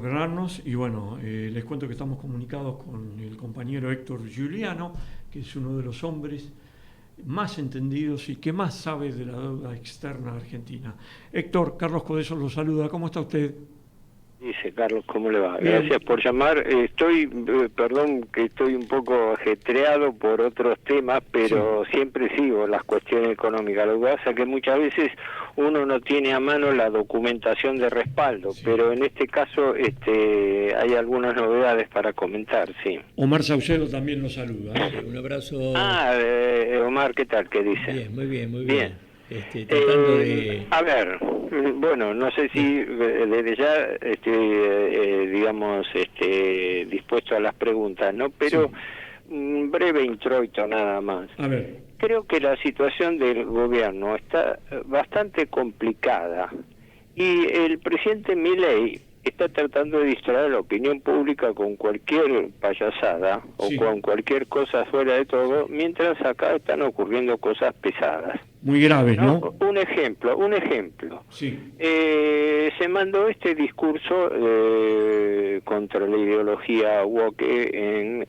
Granos y bueno, les cuento que estamos comunicados con el compañero Héctor Giuliano, que es uno de los hombres más entendidos y que más sabe de la deuda externa argentina. Héctor, Carlos Codeso lo saluda. ¿Cómo está usted? Dice Carlos, ¿cómo le va? Bien. Gracias por llamar. Perdón que estoy un poco ajetreado por otros temas, pero siempre sigo las cuestiones económicas. Lo que pasa es que muchas veces uno no tiene a mano la documentación de respaldo, pero en este caso hay algunas novedades para comentar, sí. Omar Saucedo también lo saluda. Un abrazo. Omar, ¿qué tal? ¿Qué dice? Bien, muy bien, muy bien. Tratando de... A ver, bueno, no sé si desde ya dispuesto a las preguntas, ¿no? Pero un breve introito nada más. A ver. Creo que la situación del gobierno está bastante complicada y el presidente Milei está tratando de distraer a la opinión pública con cualquier payasada o con cualquier cosa fuera de todo, mientras acá están ocurriendo cosas pesadas. Muy graves, ¿no? Un ejemplo. Sí. Se mandó este discurso contra la ideología woke en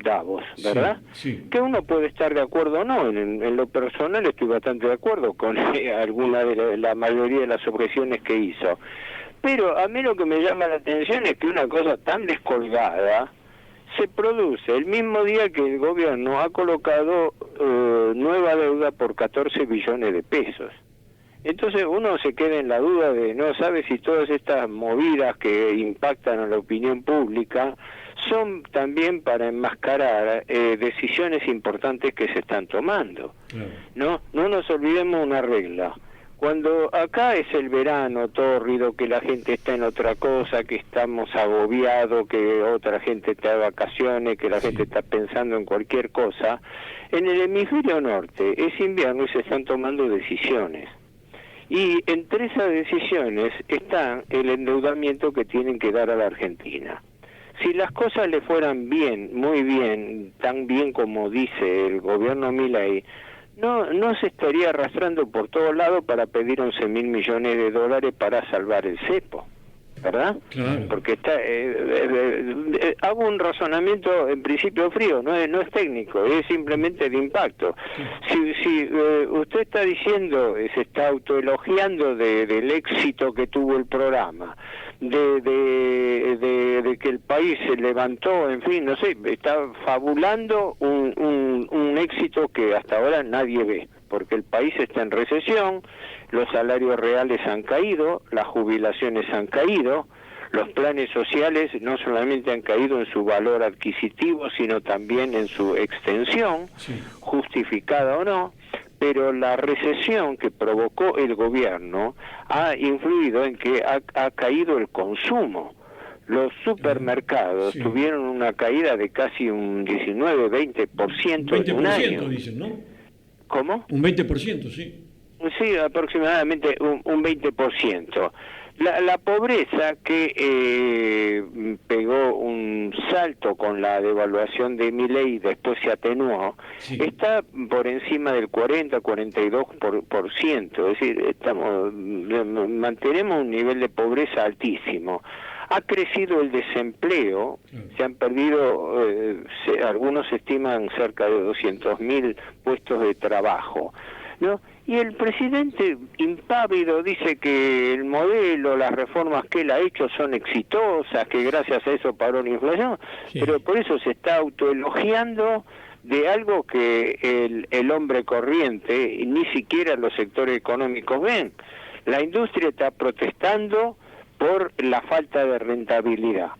Davos, ¿verdad? Sí. Que uno puede estar de acuerdo o no. En lo personal estoy bastante de acuerdo con la mayoría de las objeciones que hizo. Pero a mí lo que me llama la atención es que una cosa tan descolgada se produce el mismo día que el gobierno ha colocado nueva deuda por 14 billones de pesos. Entonces uno se queda en la duda de no sabe si todas estas movidas que impactan a la opinión pública son también para enmascarar decisiones importantes que se están tomando. No nos olvidemos una regla. Cuando acá es el verano tórrido, que la gente está en otra cosa, que estamos agobiados, que otra gente está de vacaciones, que la gente está pensando en cualquier cosa, en el hemisferio norte es invierno y se están tomando decisiones. Y entre esas decisiones está el endeudamiento que tienen que dar a la Argentina. Si las cosas le fueran bien, muy bien, tan bien como dice el gobierno Milei, no se estaría arrastrando por todos lados para pedir 11.000 millones de dólares para salvar el cepo, ¿verdad? Claro. Porque hago un razonamiento en principio frío, no es técnico, es simplemente de impacto. Si usted está diciendo, se está autoelogiando del éxito que tuvo el programa, de que el país se levantó, en fin, no sé, está fabulando un éxito que hasta ahora nadie ve, porque el país está en recesión, los salarios reales han caído, las jubilaciones han caído, los planes sociales no solamente han caído en su valor adquisitivo, sino también en su extensión, justificada o no, pero la recesión que provocó el gobierno ha influido en que ha caído el consumo. Los supermercados tuvieron una caída de casi un 19-20% en un año. 20% dicen, ¿no? ¿Cómo? Un 20%, sí. Sí, aproximadamente un 20%. La pobreza que pegó un salto con la devaluación de Milei y después se atenuó, está por encima del 40-42%, es decir, mantenemos un nivel de pobreza altísimo. Ha crecido el desempleo, se han perdido, algunos estiman cerca de 200.000 puestos de trabajo, ¿no? Y el presidente impávido dice que el modelo, las reformas que él ha hecho son exitosas, que gracias a eso paró la inflación, pero por eso se está autoelogiando de algo que el hombre corriente y ni siquiera los sectores económicos ven. La industria está protestando por la falta de rentabilidad.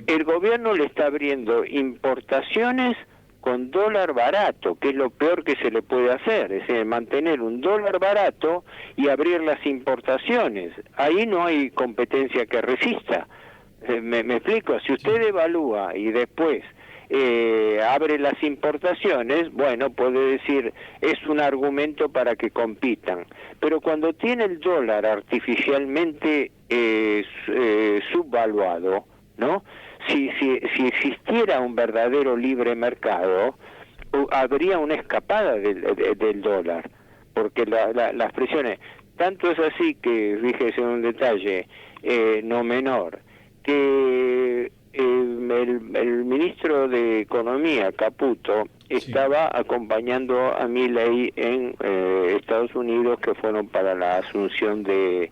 El gobierno le está abriendo importaciones con dólar barato, que es lo peor que se le puede hacer, es decir, mantener un dólar barato y abrir las importaciones. Ahí no hay competencia que resista. ¿Me explico? Si usted evalúa y después abre las importaciones, bueno, puede decir, es un argumento para que compitan. Pero cuando tiene el dólar artificialmente subvaluado, ¿no? Si existiera un verdadero libre mercado, habría una escapada del dólar, porque las presiones, tanto es así que, fíjese un detalle no menor, que el ministro de Economía, Caputo, estaba acompañando a Milei en Estados Unidos, que fueron para la asunción de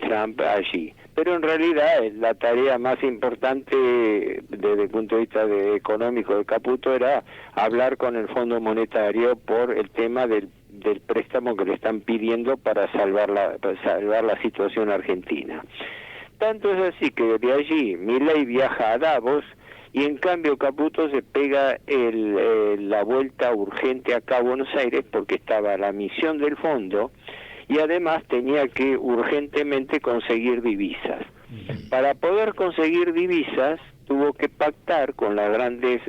Trump allí. Pero en realidad la tarea más importante desde el punto de vista económico de Caputo era hablar con el Fondo Monetario por el tema del préstamo que le están pidiendo para salvar la situación argentina. Tanto es así que de allí Milei viaja a Davos y en cambio Caputo se pega la vuelta urgente acá a Buenos Aires porque estaba la misión del fondo y además tenía que urgentemente conseguir divisas. Para poder conseguir divisas tuvo que pactar con los grandes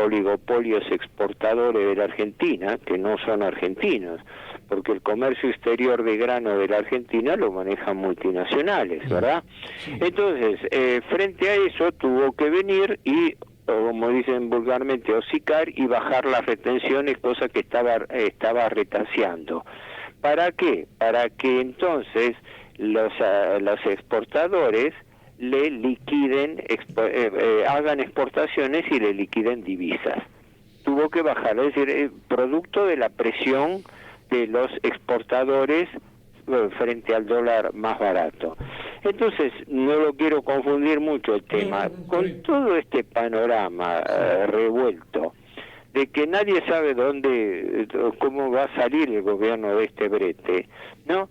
oligopolios exportadores de la Argentina, que no son argentinos, porque el comercio exterior de grano de la Argentina lo manejan multinacionales, ¿verdad? Entonces, frente a eso tuvo que venir y, como dicen vulgarmente, hocicar y bajar las retenciones, cosa que estaba retaseando. ¿Para qué? Para que entonces los exportadores le liquiden, hagan exportaciones y le liquiden divisas. Tuvo que bajar, es decir, producto de la presión de los exportadores frente al dólar más barato. Entonces, no lo quiero confundir mucho el tema. Con todo este panorama revuelto, de que nadie sabe cómo va a salir el gobierno de este brete, ¿no?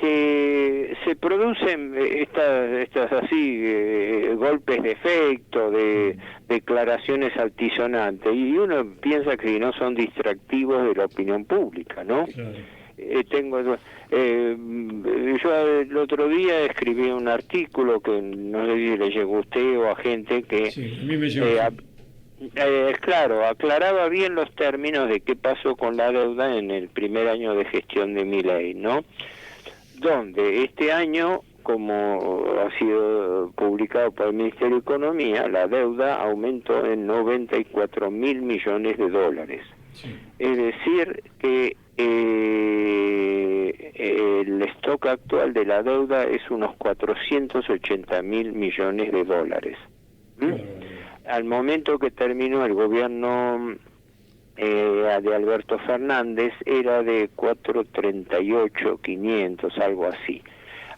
Se producen estas así golpes de efecto, de declaraciones altisonantes, y uno piensa que no son distractivos de la opinión pública, ¿no? Claro. Yo el otro día escribí un artículo que no sé si le llegó a usted o a gente que sí, a mí me llegó. Claro, aclaraba bien los términos de qué pasó con la deuda en el primer año de gestión de Milei, ¿no? Donde este año, como ha sido publicado por el Ministerio de Economía, la deuda aumentó en 94.000 millones de dólares. Sí. Es decir, que el stock actual de la deuda es unos 480.000 millones de dólares. Al momento que terminó el gobierno de Alberto Fernández era de 438.500, algo así.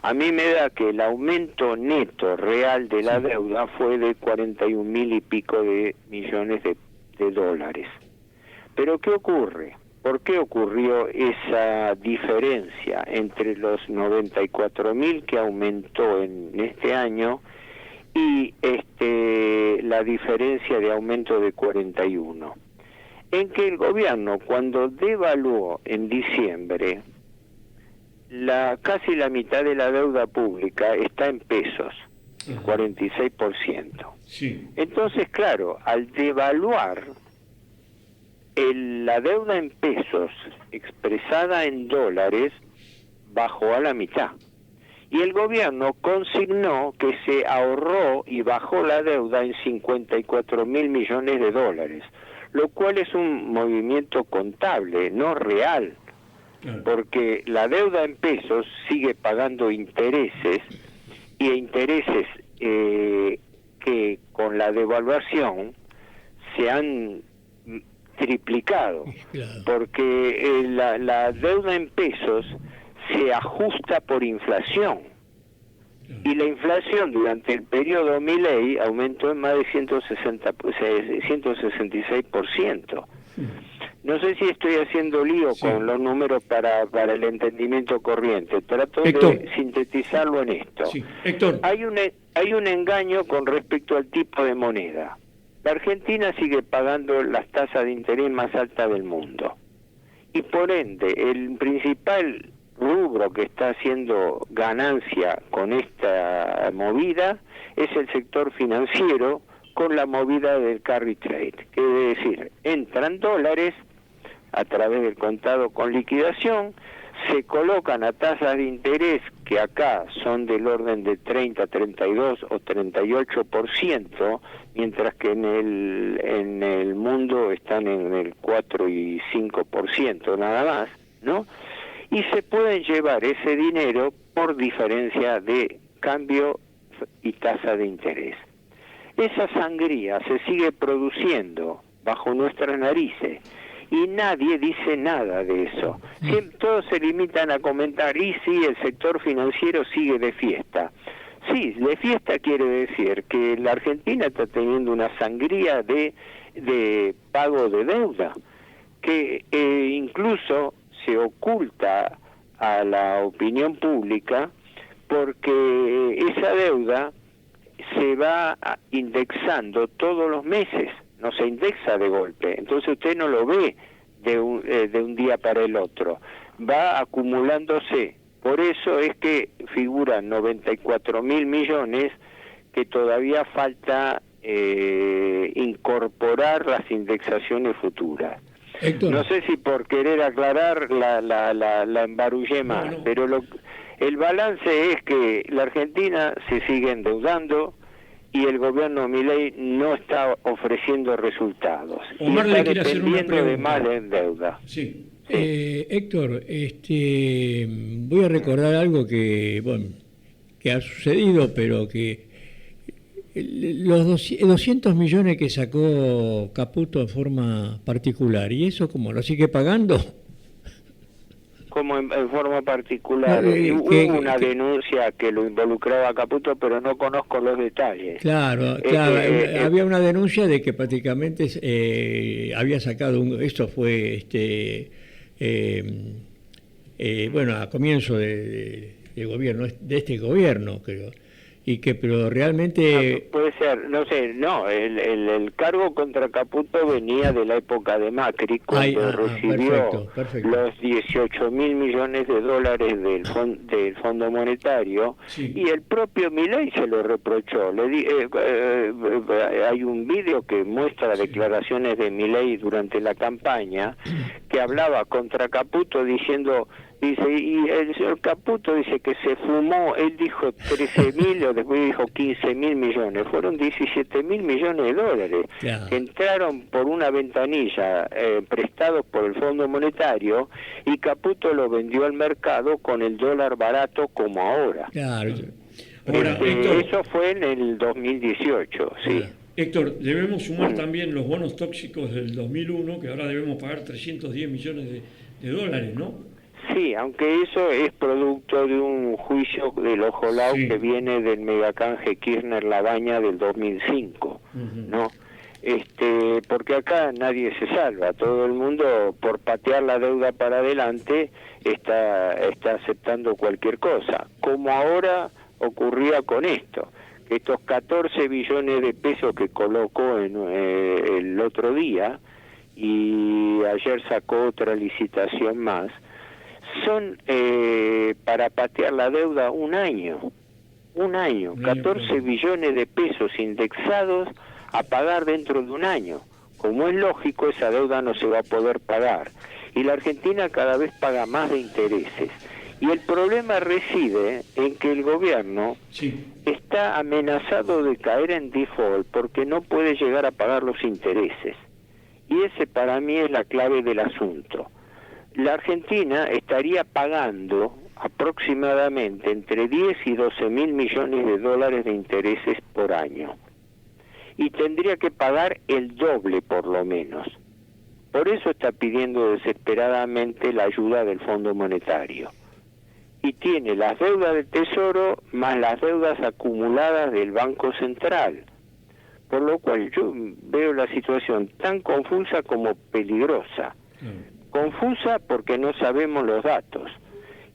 A mí me da que el aumento neto real de la deuda fue de 41.000 y pico de millones de dólares. Pero ¿qué ocurre? ¿Por qué ocurrió esa diferencia entre los 94.000 que aumentó en este año y la diferencia de aumento de 41? En que el gobierno, cuando devaluó en diciembre, casi la mitad de la deuda pública está en pesos, el 46%. Sí. Entonces, claro, al devaluar, la deuda en pesos expresada en dólares bajó a la mitad. Y el gobierno consignó que se ahorró y bajó la deuda en 54.000 millones de dólares, lo cual es un movimiento contable, no real, porque la deuda en pesos sigue pagando intereses, y intereses que con la devaluación se han triplicado, porque la deuda en pesos se ajusta por inflación, y la inflación durante el periodo Milei aumentó en más de 166%. No sé si estoy haciendo lío con los números para el entendimiento corriente. Trato de sintetizarlo en esto. Sí. Héctor. Hay un engaño con respecto al tipo de moneda. La Argentina sigue pagando las tasas de interés más altas del mundo. Y por ende, el principal rubro que está haciendo ganancia con esta movida es el sector financiero, con la movida del carry trade, que es decir, entran dólares a través del contado con liquidación, se colocan a tasas de interés que acá son del orden de 30, 32 o 38%, mientras que en el mundo están en el 4 y 5% nada más, ¿no? Y se pueden llevar ese dinero por diferencia de cambio y tasa de interés. Esa sangría se sigue produciendo bajo nuestras narices y nadie dice nada de eso. Todos se limitan a comentar, y sí, el sector financiero sigue de fiesta. Sí, de fiesta quiere decir que la Argentina está teniendo una sangría de pago de deuda, que incluso se oculta a la opinión pública porque esa deuda se va indexando todos los meses, no se indexa de golpe, entonces usted no lo ve de un día para el otro, va acumulándose. Por eso es que figuran 94.000 millones que todavía falta incorporar las indexaciones futuras. Héctor. No sé si por querer aclarar la embarullé más, No. pero el balance es que la Argentina se sigue endeudando y el gobierno Milei no está ofreciendo resultados. Omar y le está quiere hacer una dependiendo de pregunta. más deuda. Sí. Héctor, voy a recordar algo que ha sucedido, pero que los 200 millones que sacó Caputo en forma particular, ¿y eso cómo lo sigue pagando? Como en forma particular. No, Hubo una denuncia que lo involucraba a Caputo, pero no conozco los detalles. Claro, había una denuncia de que prácticamente había sacado esto fue a comienzo de gobierno, de este gobierno, creo, y que pero realmente puede ser, no sé, no, el cargo contra Caputo venía de la época de Macri, cuando recibió perfecto. los 18.000 millones de dólares del Fondo Monetario, Sí. y el propio Milei se lo reprochó. Hay un vídeo que muestra declaraciones de Milei durante la campaña, que hablaba contra Caputo diciendo... Dice, y el señor Caputo dice que se fumó, él dijo 13.000 o después dijo 15.000 millones, fueron 17.000 millones de dólares, Claro. que entraron por una ventanilla prestados por el Fondo Monetario, y Caputo lo vendió al mercado con el dólar barato como ahora. Claro. Ahora, Héctor, Eso fue en el 2018, sí. Héctor, debemos sumar también los bonos tóxicos del 2001, que ahora debemos pagar 310 millones de dólares, ¿no? Sí, aunque eso es producto de un juicio del Ojo Lau Sí. que viene del megacanje Kirchner-Labaña del 2005, ¿no? Porque acá nadie se salva, todo el mundo por patear la deuda para adelante está aceptando cualquier cosa, como ahora ocurría con esto, que estos 14 billones de pesos que colocó el otro día, y ayer sacó otra licitación más, son para patear la deuda un año, 14 billones de pesos indexados a pagar dentro de un año. Como es lógico, esa deuda no se va a poder pagar, y la Argentina cada vez paga más de intereses, y el problema reside en que el gobierno está amenazado de caer en default porque no puede llegar a pagar los intereses, y ese para mí es la clave del asunto. La Argentina estaría pagando aproximadamente entre 10 y 12.000 millones de dólares de intereses por año, y tendría que pagar el doble por lo menos. Por eso está pidiendo desesperadamente la ayuda del Fondo Monetario, y tiene las deudas del Tesoro más las deudas acumuladas del Banco Central, por lo cual yo veo la situación tan confusa como peligrosa. Confusa porque no sabemos los datos,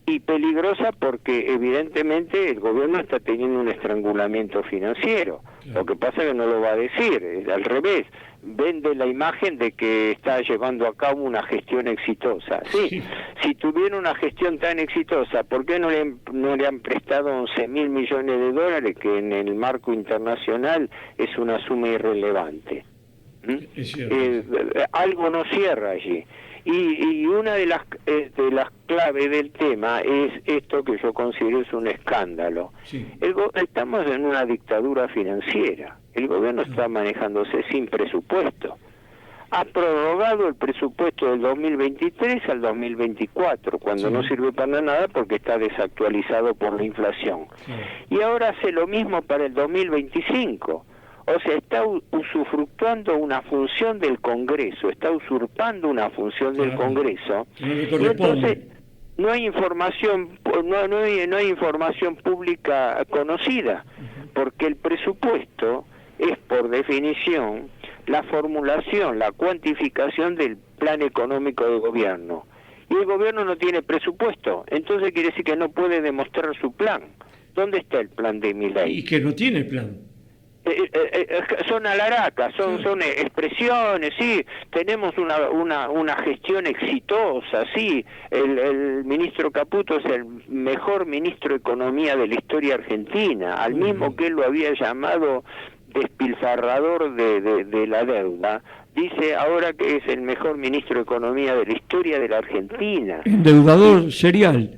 y peligrosa porque evidentemente el gobierno está teniendo un estrangulamiento financiero. Lo que pasa es que no lo va a decir, es al revés, vende la imagen de que está llevando a cabo una gestión exitosa. Sí, si tuviera una gestión tan exitosa, ¿por qué no le han prestado 11.000 millones de dólares, que en el marco internacional es una suma irrelevante? Algo no cierra allí. Y una de las claves del tema es esto que yo considero es un escándalo. Estamos en una dictadura financiera. El gobierno está manejándose sin presupuesto. ha prorrogado el presupuesto del 2023 al 2024, cuando no sirve para nada porque está desactualizado por la inflación. Y ahora hace lo mismo para el 2025. O sea, está usufructuando una función del Congreso, está usurpando una función del Congreso. Y entonces no hay información, no hay información pública conocida, porque el presupuesto es por definición la formulación, la cuantificación del plan económico de gobierno. Y el gobierno no tiene presupuesto, entonces quiere decir que no puede demostrar su plan. ¿Dónde está el plan de Milei? Y que no tiene plan. Son alaracas, son expresiones, sí, tenemos una gestión exitosa, sí, el ministro Caputo es el mejor ministro de Economía de la historia argentina, al mismo que él lo había llamado despilfarrador de la deuda, dice ahora que es el mejor ministro de Economía de la historia de la Argentina. Endeudador serial.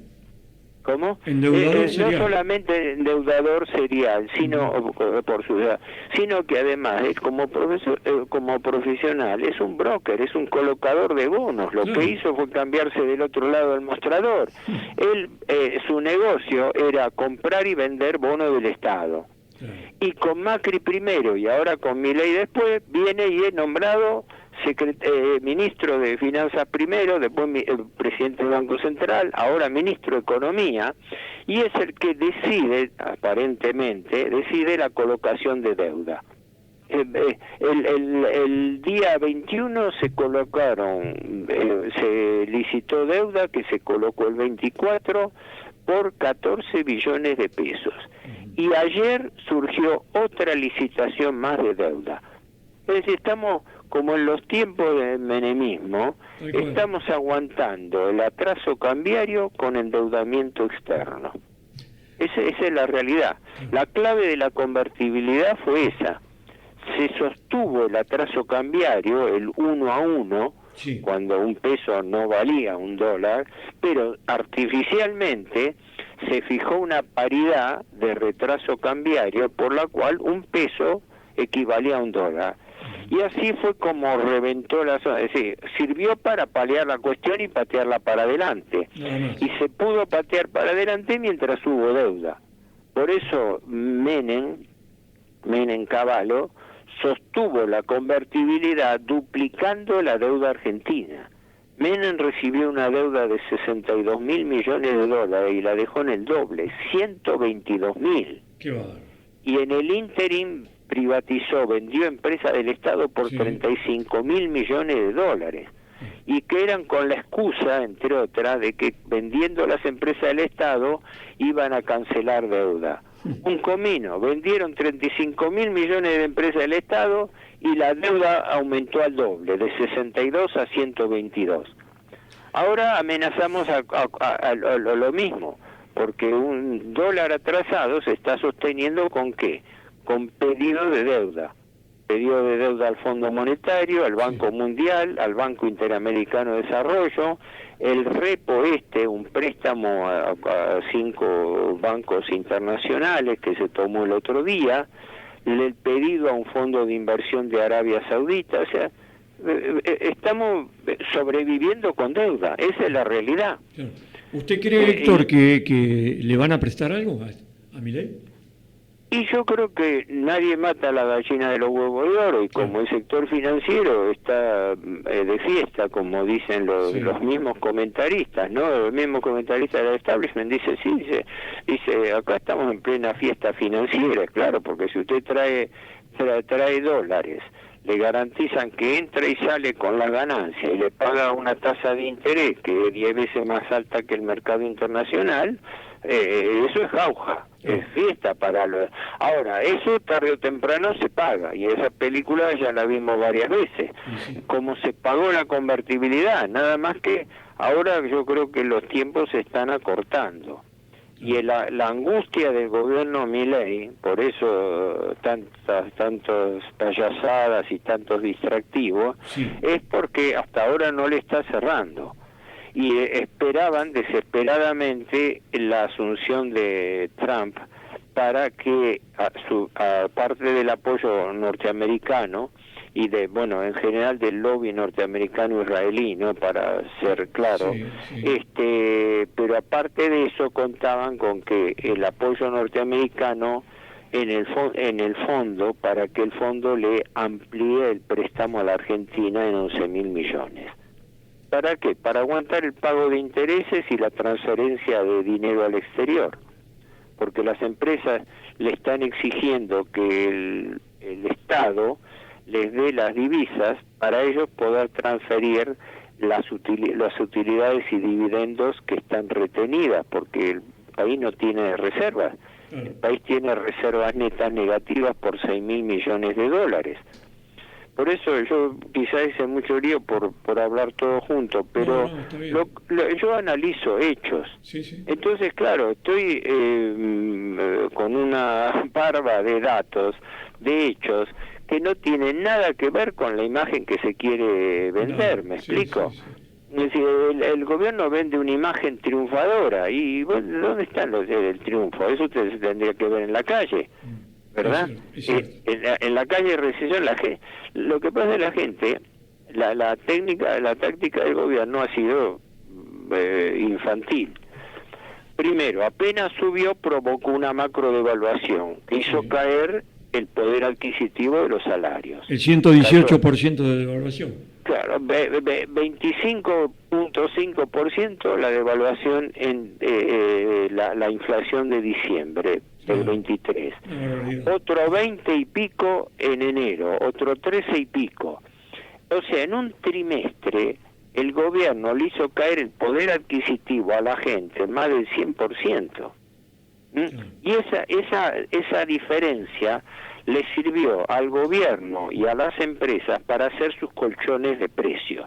¿Cómo? Endeudador serial. No solamente endeudador serial, sino por su edad, sino que además es como profesor, como profesional, es un broker, es un colocador de bonos. Lo que hizo fue cambiarse del otro lado del mostrador. Él, su negocio era comprar y vender bonos del Estado. Y con Macri primero y ahora con Milei después, viene y es nombrado ministro de Finanzas primero, después presidente del Banco Central, ahora ministro de Economía, y es el que decide, aparentemente, decide la colocación de deuda. El día 21 se colocaron, se licitó deuda que se colocó el 24 por 14 billones de pesos. Y ayer surgió otra licitación más de deuda. Es decir, estamos como en los tiempos del menemismo, estamos aguantando el atraso cambiario con endeudamiento externo. Esa es la realidad. La clave de la convertibilidad fue esa. Se sostuvo el atraso cambiario, el 1 a 1, cuando un peso no valía un dólar, pero artificialmente se fijó una paridad de retraso cambiario por la cual un peso equivalía a un dólar. Y así fue como reventó la zona, es decir, sirvió para paliar la cuestión y patearla para adelante. Y se pudo patear para adelante mientras hubo deuda. Por eso Menem Cavallo, sostuvo la convertibilidad duplicando la deuda argentina. Menem recibió una deuda de 62 mil millones de dólares y la dejó en el doble, 122 mil. Y en el ínterin privatizó, vendió empresas del Estado por 35 mil millones de dólares. Y que eran con la excusa, entre otras, de que vendiendo las empresas del Estado iban a cancelar deuda. Un comino, vendieron 35 mil millones de empresas del Estado y la deuda aumentó al doble, de 62 a 122. Ahora amenazamos a lo mismo, porque un dólar atrasado se está sosteniendo ¿con qué? Con pedido de deuda al Fondo Monetario, al Banco Mundial, al Banco Interamericano de Desarrollo, el repo un préstamo a 5 bancos internacionales que se tomó el otro día, el pedido a un fondo de inversión de Arabia Saudita, o sea, estamos sobreviviendo con deuda, esa es la realidad. ¿Usted cree, Héctor, que le van a prestar algo a Milei? Y yo creo que nadie mata a la gallina de los huevos de oro, y como el sector financiero está de fiesta, como dicen los mismos comentaristas, ¿no? Los mismos comentaristas del establishment dice, dice, acá estamos en plena fiesta financiera, claro, porque si usted trae dólares, le garantizan que entra y sale con la ganancia y le paga una tasa de interés que es 10 veces más alta que el mercado internacional, eso es jauja, es fiesta para los... Ahora, eso tarde o temprano se paga, y esa película ya la vimos varias veces, como se pagó la convertibilidad, nada más que ahora yo creo que los tiempos se están acortando. Y la angustia del gobierno Milei, por eso tantas payasadas y tantos distractivos, es porque hasta ahora no le está cerrando. Y esperaban desesperadamente la asunción de Trump para que, aparte del apoyo norteamericano, y de, bueno, en general del lobby norteamericano-israelí, ¿no? Para ser claro. Pero aparte de eso contaban con que el apoyo norteamericano en el fondo, para que el fondo le amplíe el préstamo a la Argentina en 11.000 millones. ¿Para qué? Para aguantar el pago de intereses y la transferencia de dinero al exterior. Porque las empresas le están exigiendo que el Estado les dé las divisas para ellos poder transferir las utilidades y dividendos que están retenidas, porque el país no tiene reservas. El país tiene reservas netas negativas por 6.000 millones de dólares. Por eso yo quizás hice mucho lío por hablar todo junto, pero yo analizo hechos. Sí. Entonces, claro, estoy con una barba de datos, de hechos, que no tienen nada que ver con la imagen que se quiere vender, ¿me explico? Sí. Es decir, el gobierno vende una imagen triunfadora, y bueno, ¿dónde está el triunfo? Eso se tendría que ver en la calle, ¿verdad? Es cierto. En la calle de recesión, lo que pasa es la gente, la táctica del gobierno ha sido infantil. Primero, apenas subió, provocó una macro devaluación que hizo caer el poder adquisitivo de los salarios. El 118% de devaluación. Claro, 25.5% la devaluación en la inflación de diciembre del 23. Otro 20 y pico en enero, otro 13 y pico. O sea, en un trimestre el gobierno le hizo caer el poder adquisitivo a la gente más del 100%. Y esa diferencia le sirvió al gobierno y a las empresas para hacer sus colchones de precios.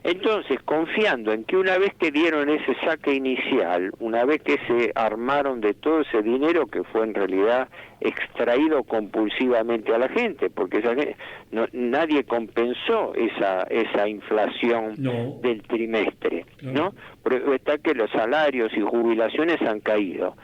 Entonces, confiando en que una vez que dieron ese saque inicial, una vez que se armaron de todo ese dinero que fue en realidad extraído compulsivamente a la gente, porque nadie compensó esa inflación del trimestre, ¿no? Porque está que los salarios y jubilaciones han caído.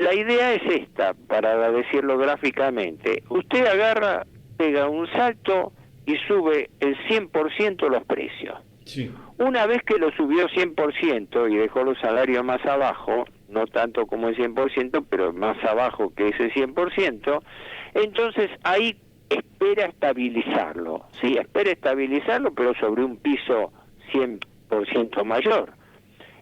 La idea es esta, para decirlo gráficamente. Usted agarra, pega un salto y sube el 100% los precios. Sí. Una vez que lo subió 100% y dejó los salarios más abajo, no tanto como el 100%, pero más abajo que ese 100%, entonces ahí espera estabilizarlo, ¿sí? Espera estabilizarlo, pero sobre un piso 100% mayor.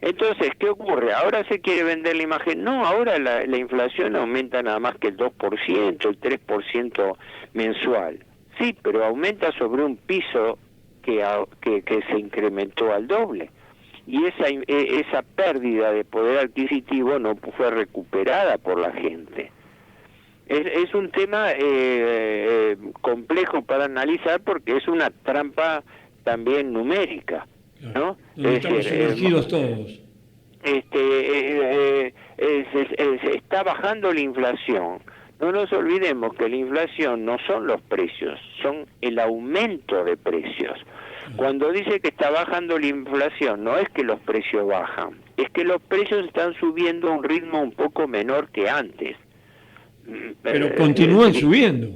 Entonces, ¿qué ocurre? Ahora se quiere vender la imagen. No, ahora la inflación aumenta nada más que el 2%, el 3% mensual. Sí, pero aumenta sobre un piso que se incrementó al doble. Y esa pérdida de poder adquisitivo no fue recuperada por la gente. Es un tema complejo para analizar porque es una trampa también numérica, ¿no? Estamos sumergidos todos. Se está bajando la inflación. No nos olvidemos que la inflación no son los precios, son el aumento de precios. Cuando dice que está bajando la inflación, no es que los precios bajan, es que los precios están subiendo a un ritmo un poco menor que antes. Pero continúan subiendo.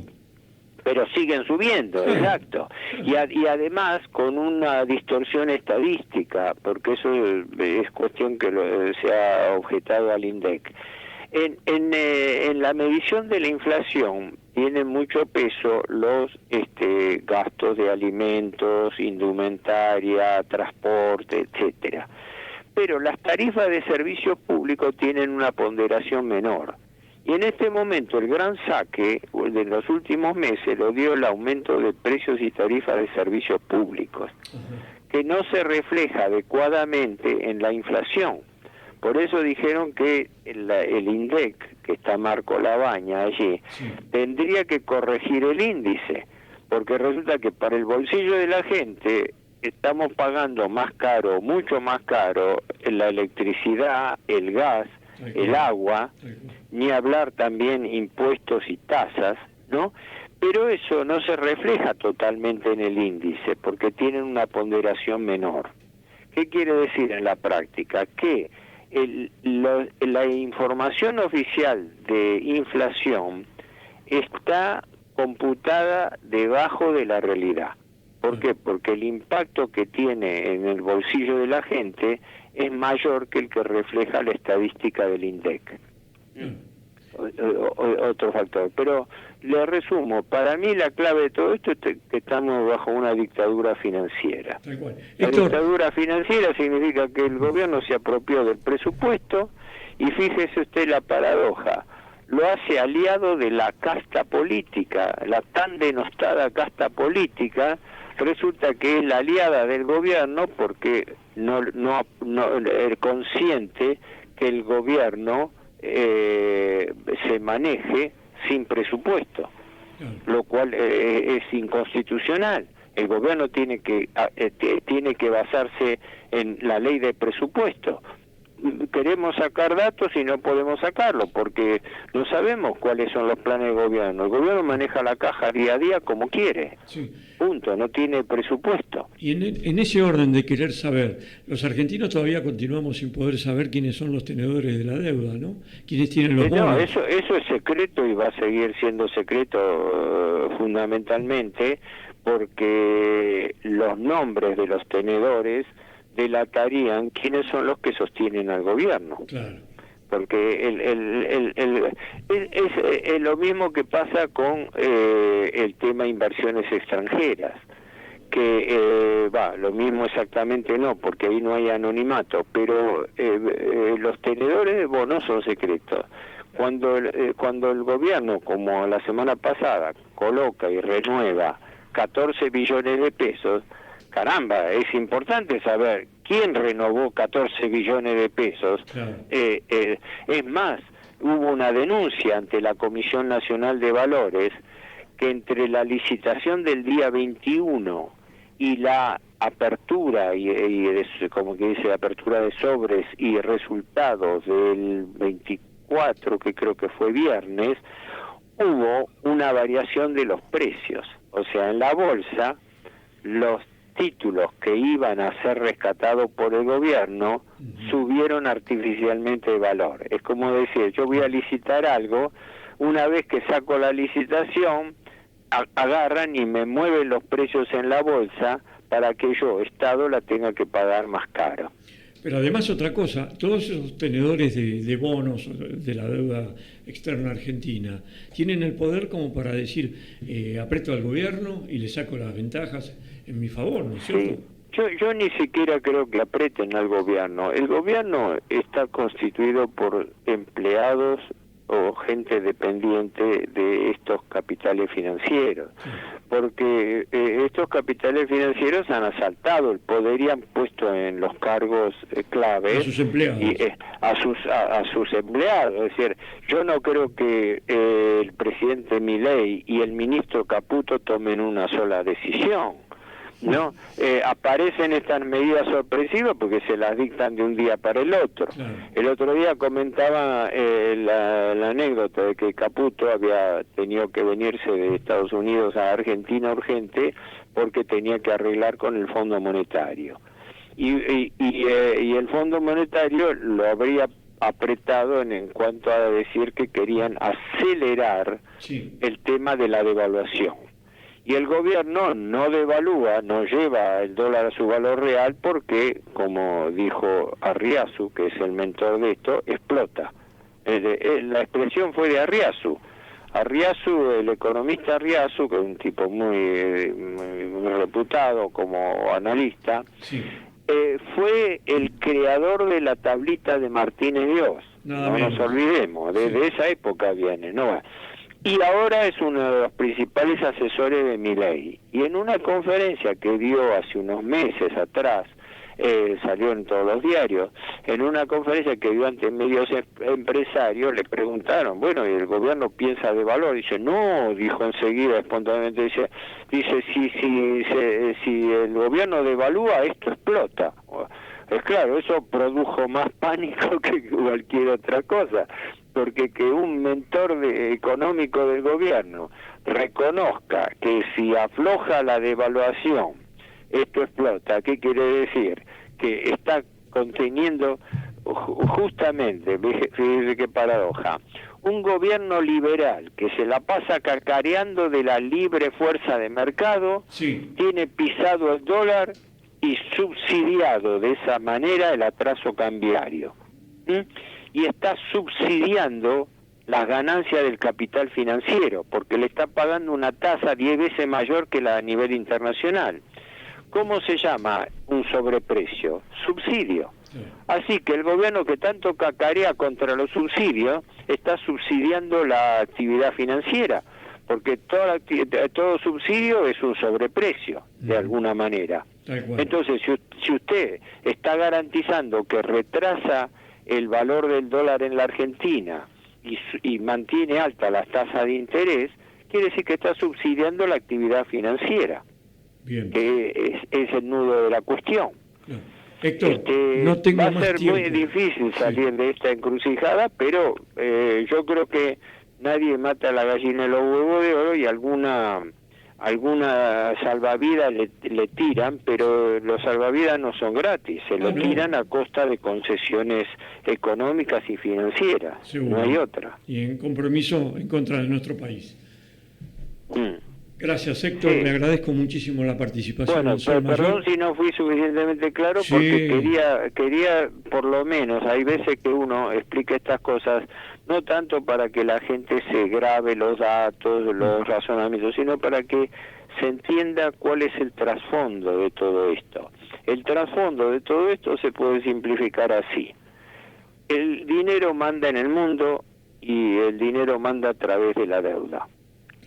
Pero siguen subiendo, exacto. Y además con una distorsión estadística, porque eso es cuestión que se ha objetado al INDEC. En la medición de la inflación tienen mucho peso los gastos de alimentos, indumentaria, transporte, etcétera. Pero las tarifas de servicios públicos tienen una ponderación menor. Y en este momento el gran saque de los últimos meses lo dio el aumento de precios y tarifas de servicios públicos, que no se refleja adecuadamente en la inflación. Por eso dijeron que el INDEC, que está Marco Labaña allí, tendría que corregir el índice, porque resulta que para el bolsillo de la gente estamos pagando más caro, mucho más caro, la electricidad, el gas, el agua, ni hablar también impuestos y tasas, ¿no? Pero eso no se refleja totalmente en el índice, porque tienen una ponderación menor. ¿Qué quiere decir en la práctica? Que la información oficial de inflación está computada debajo de la realidad. ¿Por qué? Porque el impacto que tiene en el bolsillo de la gente es mayor que el que refleja la estadística del INDEC. Otro factor. Pero le resumo, para mí la clave de todo esto es que estamos bajo una dictadura financiera. La dictadura financiera significa que el gobierno se apropió del presupuesto y fíjese usted la paradoja, lo hace aliado de la casta política, la tan denostada casta política, resulta que es la aliada del gobierno porque no es consciente que el gobierno se maneje sin presupuesto, lo cual es inconstitucional. El gobierno tiene que basarse en la ley de presupuesto. Queremos sacar datos y no podemos sacarlo porque no sabemos cuáles son los planes del gobierno. El gobierno maneja la caja día a día como quiere. Sí. Punto, no tiene presupuesto. Y en ese orden de querer saber, los argentinos todavía continuamos sin poder saber quiénes son los tenedores de la deuda, ¿no? ¿Quiénes tienen los bonos? No, eso es secreto y va a seguir siendo secreto fundamentalmente porque los nombres de los tenedores delatarían quiénes son los que sostienen al gobierno. Claro. Porque es lo mismo que pasa con el tema inversiones extranjeras, que lo mismo exactamente no, porque ahí no hay anonimato, pero los tenedores de bonos son secretos. Cuando el gobierno, como la semana pasada, coloca y renueva 14 billones de pesos, caramba, es importante saber quién renovó 14 billones de pesos. Claro. Es más, hubo una denuncia ante la Comisión Nacional de Valores que entre la licitación del día 21 y la apertura, como que dice, apertura de sobres y resultados del 24, que creo que fue viernes, hubo una variación de los precios. O sea, en la bolsa, los títulos que iban a ser rescatados por el gobierno subieron artificialmente de valor. Es como decir, yo voy a licitar algo, una vez que saco la licitación, agarran y me mueven los precios en la bolsa para que yo, Estado, la tenga que pagar más caro. Pero además otra cosa, todos esos tenedores de bonos de la deuda externa argentina tienen el poder como para decir, aprieto al gobierno y le saco las ventajas en mi favor, ¿no es cierto? Sí. Yo ni siquiera creo que aprieten al gobierno. El gobierno está constituido por empleados o gente dependiente de estos capitales financieros, porque estos capitales financieros han asaltado el poder y han puesto en los cargos claves a sus empleados. A sus empleados. Es decir, yo no creo que el presidente Milei y el ministro Caputo tomen una sola decisión. ¿No? Aparecen estas medidas sorpresivas porque se las dictan de un día para el otro. Claro. El otro día comentaba la anécdota de que Caputo había tenido que venirse de Estados Unidos a Argentina urgente porque tenía que arreglar con el Fondo Monetario. Y el Fondo Monetario lo habría apretado en cuanto a decir que querían acelerar el tema de la devaluación. Y el gobierno no devalúa, no lleva el dólar a su valor real porque, como dijo Arriazu, que es el mentor de esto, explota. La expresión fue de Arriazu. Arriazu, el economista Arriazu, que es un tipo muy reputado como analista, fue el creador de la tablita de Martínez Dios. No nos olvidemos, desde esa época viene, ¿no? Y ahora es uno de los principales asesores de Milei. Y en una conferencia que dio hace unos meses atrás, salió en todos los diarios, en una conferencia que dio ante medios empresarios, le preguntaron, bueno, ¿y el gobierno piensa devaluar? Dice, no, dijo enseguida, espontáneamente, dice si el gobierno devalúa, esto explota. Es claro, eso produjo más pánico que cualquier otra cosa, porque que un mentor económico del gobierno reconozca que si afloja la devaluación, esto explota. ¿Qué quiere decir? Que está conteniendo justamente, fíjese qué paradoja, un gobierno liberal que se la pasa cacareando de la libre fuerza de mercado, Sí. tiene pisado el dólar y subsidiado de esa manera el atraso cambiario. Y está subsidiando las ganancias del capital financiero, porque le está pagando una tasa 10 veces mayor que la a nivel internacional. ¿Cómo se llama un sobreprecio? Subsidio. Sí. Así que el gobierno que tanto cacarea contra los subsidios está subsidiando la actividad financiera, porque todo subsidio es un sobreprecio, de alguna manera. Tal cual. Entonces, si usted está garantizando que retrasa el valor del dólar en la Argentina y mantiene alta las tasas de interés, quiere decir que está subsidiando la actividad financiera, Bien. que es el nudo de la cuestión. Claro. Héctor, no tengo va a más ser tiempo. muy difícil salir Sí. de esta encrucijada, pero yo creo que nadie mata a la gallina de los huevos de oro, y alguna salvavidas le tiran, pero los salvavidas no son gratis, se lo no. tiran a costa de concesiones económicas y financieras, Seguro. no hay otra. Y en compromiso en contra de nuestro país. Mm. Gracias, Héctor. Sí. Le agradezco muchísimo la participación Bueno, en Sol perdón Mayor. si no fui suficientemente claro, Sí. porque quería por lo menos, hay veces que uno explica estas cosas, no tanto para que la gente se grabe los datos, los razonamientos, sino para que se entienda cuál es el trasfondo de todo esto. El trasfondo de todo esto se puede simplificar así. El dinero manda en el mundo y el dinero manda a través de la deuda.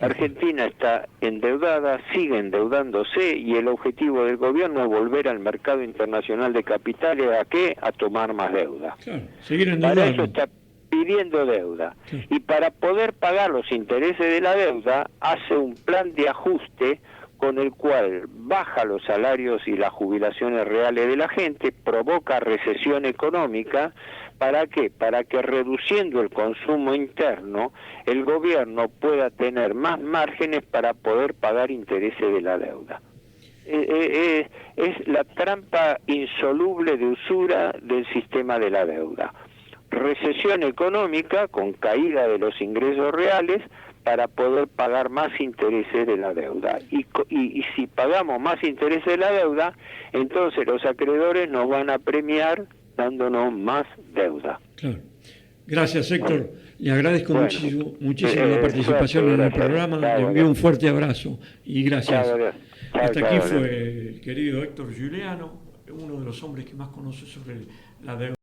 Argentina está endeudada, sigue endeudándose, y el objetivo del gobierno es volver al mercado internacional de capitales. ¿A qué? A tomar más deuda. Claro, seguir Para eso endeudando. está pidiendo deuda. Sí. Y para poder pagar los intereses de la deuda, hace un plan de ajuste con el cual baja los salarios y las jubilaciones reales de la gente, provoca recesión económica. ¿Para qué? Para que, reduciendo el consumo interno, el gobierno pueda tener más márgenes para poder pagar intereses de la deuda. Es la trampa insoluble de usura del sistema de la deuda. Recesión económica con caída de los ingresos reales para poder pagar más intereses de la deuda. Y si pagamos más intereses de la deuda, entonces los acreedores nos van a premiar dándonos más deuda. Claro. Gracias, Héctor. Le agradezco Bueno, muchísimo la participación en el gracias. programa. Chao, Le envío un fuerte abrazo y gracias. Chao, chao, Hasta chao, aquí chao. fue el querido Héctor Giuliano, uno de los hombres que más conoce sobre la deuda.